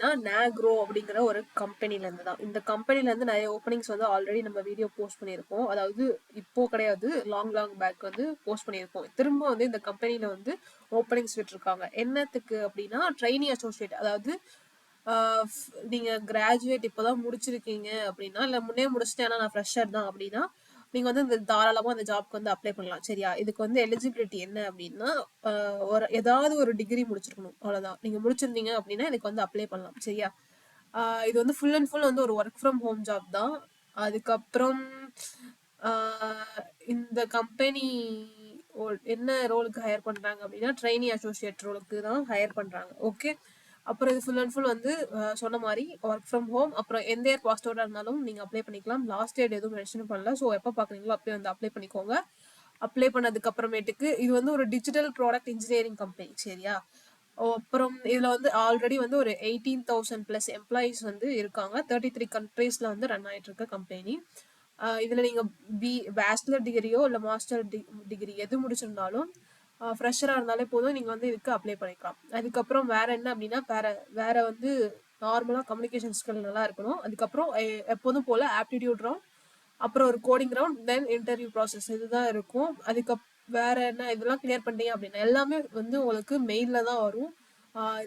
அப்படின்னா நாக்ரோ அப்படிங்கிற ஒரு கம்பெனிலேருந்து தான். இந்த கம்பெனிலேருந்து நிறைய ஓப்பனிங்ஸ் வந்து ஆல்ரெடி நம்ம வீடியோ போஸ்ட் பண்ணியிருக்கோம். அதாவது இப்போ கிடையாது, லாங் பேக் வந்து போஸ்ட் பண்ணியிருக்கோம். திரும்ப வந்து இந்த கம்பெனியில் வந்து ஓப்பனிங்ஸ் விட்டுருக்காங்க. என்னத்துக்கு அப்படின்னா ட்ரெயினி அசோசியேட், அதாவது நீங்க கிராஜுவேட் இப்போதான் முடிச்சிருக்கீங்க அப்படின்னா, இல்லை முன்னே முடிச்சுட்டேன் ஆனால் நான் ஃப்ரெஷர் தான் அப்படின்னா, நீங்க வந்து இந்த தாராளமா அந்த ஜாப்க்கு வந்து அப்ளை பண்ணலாம். சரியா? இதுக்கு வந்து எலிஜிபிலிட்டி என்ன அப்படின்னா, ஒரு ஏதாவது ஒரு டிகிரி முடிச்சிருக்கணும், அவ்வளவுதான். நீங்க முடிச்சிருந்தீங்க அப்படின்னா இதுக்கு வந்து அப்ளை பண்ணலாம். சரியா? இது வந்து ஃபுல் அண்ட் ஃபுல் வந்து ஒரு ஒர்க் ஃப்ரம் ஹோம் ஜாப் தான். அதுக்கப்புறம் இந்த கம்பெனி என்ன ரோலுக்கு ஹையர் பண்றாங்க அப்படின்னா ட்ரெயினி அசோசியேட் ரோலுக்கு தான் ஹையர் பண்றாங்க. ஓகே. அப்புறம் இது ஃபுல் அண்ட் ஃபுல் வந்து சொன்ன மாதிரி ஒர்க் ஃப்ரம் ஹோம். அப்புறம் எந்த இயர் பாஸ் அவுட்டாக இருந்தாலும் நீங்கள் அப்ளை பண்ணிக்கலாம். லாஸ்ட் டேட் எதுவும் மென்ஷன் பண்ணல. ஸோ எப்போ பார்க்குறீங்களோ அப்படியே வந்து அப்ளை பண்ணிக்கோங்க. அப்ளை பண்ணதுக்கு அப்புறமேட்டுக்கு இது வந்து ஒரு டிஜிட்டல் ப்ராடக்ட் இன்ஜினியரிங் கம்பெனி. சரியா? அப்புறம் இதில் வந்து ஆல்ரெடி வந்து ஒரு 18,000+ எம்ப்ளாயிஸ் வந்து இருக்காங்க. 33 கண்ட்ரீஸில் வந்து ரன் ஆகிட்டு இருக்க கம்பெனி. இதில் நீங்கள் பேச்சுலர் டிகிரியோ இல்லை மாஸ்டர் டிகிரி எது முடிச்சிருந்தாலும் ஃப்ரெஷராக இருந்தாலே போதும், நீங்கள் வந்து இதுக்கு அப்ளை பண்ணிக்கலாம். அதுக்கப்புறம் வேற என்ன அப்படின்னா வேற வந்து நார்மலாக கம்யூனிகேஷன் ஸ்கில் நல்லா இருக்கணும். அதுக்கப்புறம் எப்போதும் போல் ஆப்டிடியூட் ரவுண்ட், அப்புறம் ஒரு கோடிங் ரவுண்ட், தென் இன்டர்வியூ ப்ராசஸ், இதுதான் இருக்கும். வேற என்ன, இதெல்லாம் கிளியர் பண்ணிட்டீங்க அப்படின்னா எல்லாமே வந்து உங்களுக்கு மெயிலில் தான் வரும்.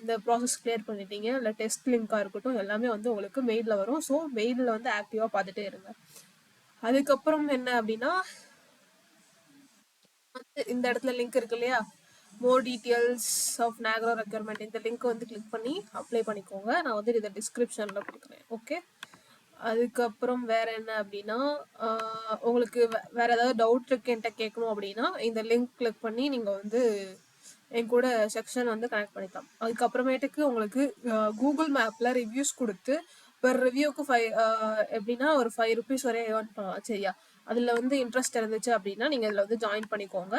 இந்த ப்ராசஸ் கிளியர் பண்ணிட்டீங்க, இல்லை டெஸ்ட் லிங்காக இருக்கட்டும், எல்லாமே வந்து உங்களுக்கு மெயிலில் வரும். ஸோ மெயிலில் வந்து ஆக்டிவாக பார்த்துட்டே இருங்க. அதுக்கப்புறம் என்ன அப்படின்னா இந்த இடத்துல லிங்க் இருக்கு இல்லையா, மோர் டீட்டெயில்ஸ் ஆஃப் நாக்ரோ ரெக்யர்மெண்ட், இந்த லிங்க் வந்து கிளிக் பண்ணி அப்ளை பண்ணிக்கோங்க. நான் வந்து இதை டிஸ்கிரிப்ஷனில் கொடுக்குறேன். ஓகே. அதுக்கப்புறம் வேற என்ன அப்படின்னா உங்களுக்கு வேற ஏதாவது டவுட் இருக்கு என்கிட்ட கேட்கணும் அப்படின்னா இந்த லிங்க் கிளிக் பண்ணி நீங்கள் வந்து என் கூட செக்ஷன் வந்து கனெக்ட் பண்ணிக்கலாம். அதுக்கப்புறமேட்டுக்கு உங்களுக்கு கூகுள் மேப்பில் ரிவ்யூஸ் கொடுத்து பெர் ரிவ்யூக்கு எப்படின்னா ஒரு 5 rupees வரை ஏர்ன் பண்ணலாம். சரியா? அதில் வந்து இன்ட்ரெஸ்ட் இருந்துச்சு அப்படின்னா நீங்கள் இதில் வந்து ஜாயின் பண்ணிக்கோங்க.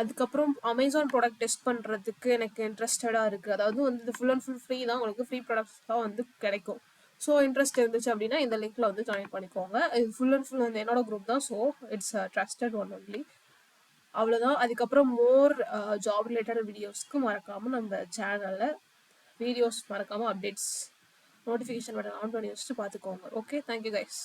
அதுக்கப்புறம் அமேசான் ப்ராடக்ட் டெஸ்ட் பண்ணுறதுக்கு எனக்கு இன்ட்ரெஸ்டடாக இருக்குது. அதாவது வந்து இது ஃபுல் அண்ட் ஃபுல் ஃப்ரீ தான், உங்களுக்கு ஃப்ரீ ப்ராடக்ட்ஸ் தான் வந்து கிடைக்கும். ஸோ இன்ட்ரெஸ்ட் இருந்துச்சு அப்படின்னா இந்த லிங்க்ல வந்து ஜாயின் பண்ணிக்கோங்க. இது ஃபுல் அண்ட் ஃபுல் வந்து என்னோட குரூப் தான். So it's trusted one only. அவ்வளோதான். அதுக்கப்புறம் மோர் ஜாப் ரிலேட்டட் வீடியோஸ்க்கு மறக்காமல் நம்ம சேனலில் வீடியோஸ் மறக்காமல் அப்டேட்ஸ் நோட்டிஃபிகேஷன் பட்டன் ஆன் பண்ணி வச்சுட்டு பார்த்துக்கோங்க. Okay, thank you guys.